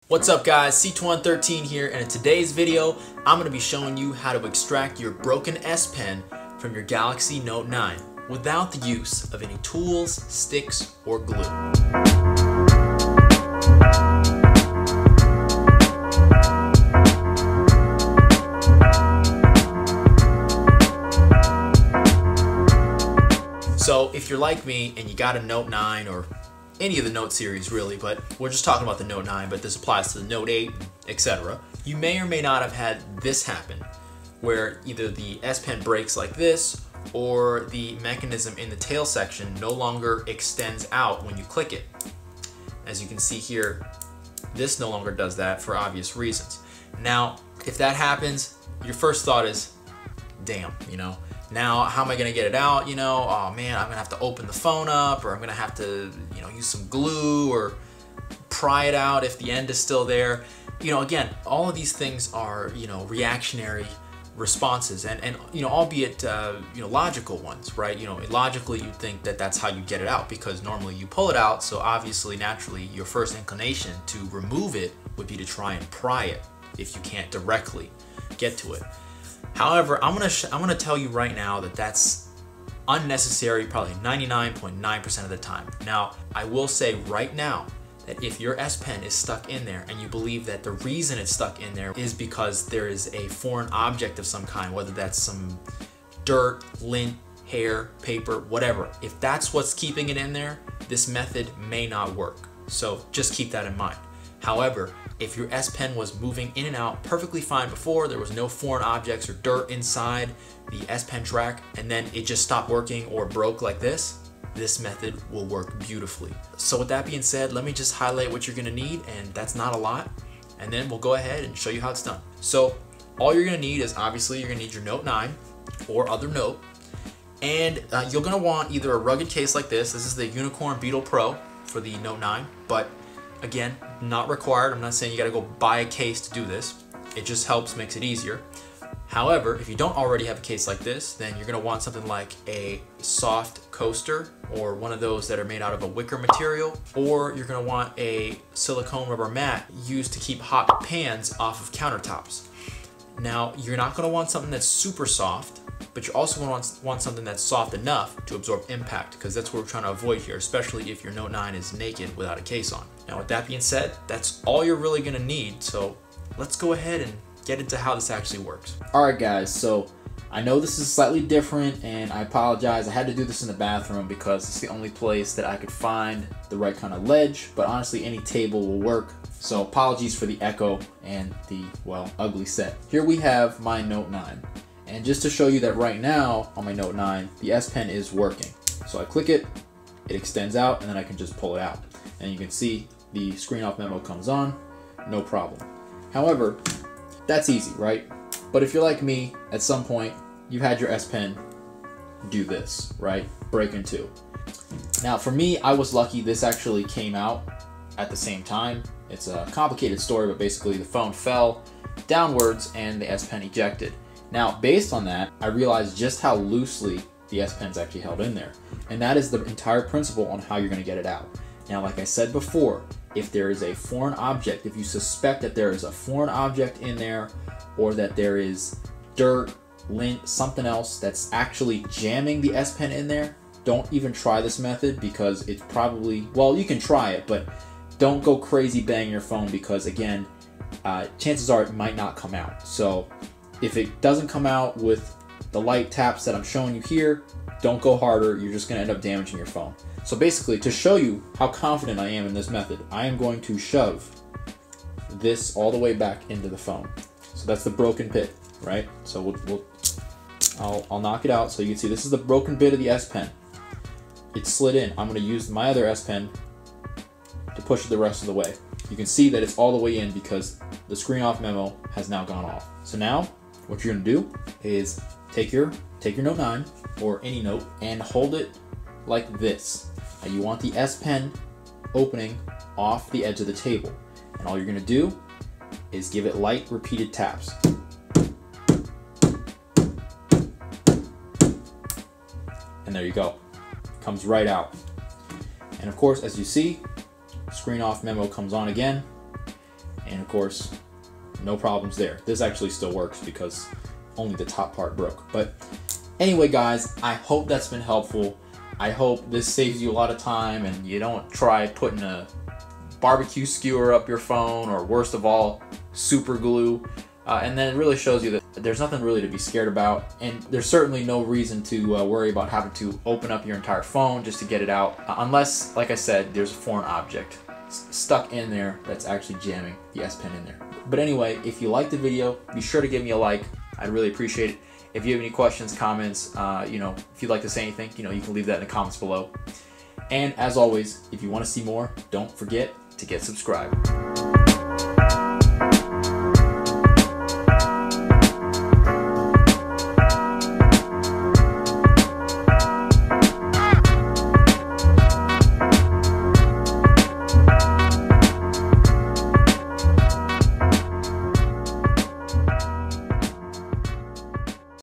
What's up guys, C2113 here, and in today's video I'm going to be showing you how to extract your broken S Pen from your Galaxy Note 9 without the use of any tools, sticks, or glue. So if you're like me and you got a Note 9 or any of the Note series really, but we're just talking about the Note 9, but this applies to the Note 8, etc. You may or may not have had this happen, where either the S Pen breaks like this, or the mechanism in the tail section no longer extends out when you click it. As you can see here, this no longer does that for obvious reasons. Now, if that happens, your first thought is, damn, now how am I gonna get it out? Oh man, I'm gonna have to open the phone up, or I'm gonna have to, use some glue or pry it out if the end is still there. Again, all of these things are, reactionary responses, and albeit logical ones, right? Logically you'd think that that's how you get it out, because normally you pull it out, so obviously naturally your first inclination to remove it would be to try and pry it if you can't directly get to it. However, I'm gonna tell you right now that that's unnecessary, probably 99.9% of the time. Now, I will say right now that if your S Pen is stuck in there and you believe that the reason it's stuck in there is because there is a foreign object of some kind, whether that's some dirt, lint, hair, paper, whatever, if that's what's keeping it in there, this method may not work. So just keep that in mind. However, if your S Pen was moving in and out perfectly fine before, there was no foreign objects or dirt inside the S Pen track, and then it just stopped working or broke like this method will work beautifully. So with that being said, let me just highlight what you're gonna need, and that's not a lot, and then we'll go ahead and show you how it's done. So all you're gonna need is, obviously, you're gonna need your Note 9 or other Note, and you're gonna want either a rugged case like this. This is the Unicorn Beetle Pro for the Note 9, but again, not required. I'm not saying you gotta go buy a case to do this. It just helps, makes it easier. However, if you don't already have a case like this, then you're gonna want something like a soft coaster, or one of those that are made out of a wicker material, or you're gonna want a silicone rubber mat used to keep hot pans off of countertops. Now, you're not gonna want something that's super soft, but you're also gonna want something that's soft enough to absorb impact, because that's what we're trying to avoid here, especially if your Note 9 is naked without a case on. Now, with that being said, that's all you're really gonna need, so let's go ahead and get into how this actually works. Alright guys, so I know this is slightly different, and I apologize. I had to do this in the bathroom because it's the only place that I could find the right kind of ledge, but honestly any table will work. So apologies for the echo and the, well, ugly set. Here we have my Note 9. And just to show you that right now on my Note 9, the S Pen is working. So I click it, it extends out, and then I can just pull it out. And you can see the screen off memo comes on, no problem. However, that's easy, right? But if you're like me, at some point, you've had your S Pen do this, right? Break in two. Now for me, I was lucky this actually came out at the same time. It's a complicated story, but basically the phone fell downwards and the S Pen ejected. Now, based on that, I realized just how loosely the S Pen's actually held in there. And that is the entire principle on how you're gonna get it out. Now, like I said before, if there is a foreign object, if you suspect that there is a foreign object in there, or that there is dirt, lint, something else that's actually jamming the S Pen in there, don't even try this method, because it's probably, well, you can try it, but don't go crazy banging your phone, because again, chances are it might not come out. So if it doesn't come out with the light taps that I'm showing you here, don't go harder. You're just gonna end up damaging your phone. So basically, to show you how confident I am in this method, I am going to shove this all the way back into the phone. So that's the broken bit, right? So I'll knock it out so you can see this is the broken bit of the S Pen. It slid in. I'm gonna use my other S Pen to push it the rest of the way. You can see that it's all the way in because the screen off memo has now gone off. So now, what you're gonna do is take your Note 9 or any Note and hold it like this. Now you want the S Pen opening off the edge of the table. And all you're gonna do is give it light, repeated taps. And there you go. Comes right out. And of course, as you see, screen off memo comes on again. course, no problems there. This actually still works because only the top part broke. But anyway, guys, I hope that's been helpful. I hope this saves you a lot of time and you don't try putting a barbecue skewer up your phone, or worst of all, super glue. And then it really shows you that there's nothing really to be scared about, and there's certainly no reason to worry about having to open up your entire phone just to get it out, unless, like I said, there's a foreign object stuck in there that's actually jamming the S Pen in there. But anyway, if you liked the video, be sure to give me a like. I'd really appreciate it. If you have any questions, comments, you know, if you'd like to say anything, you know, you can leave that in the comments below. And as always, if you want to see more, don't forget to get subscribed.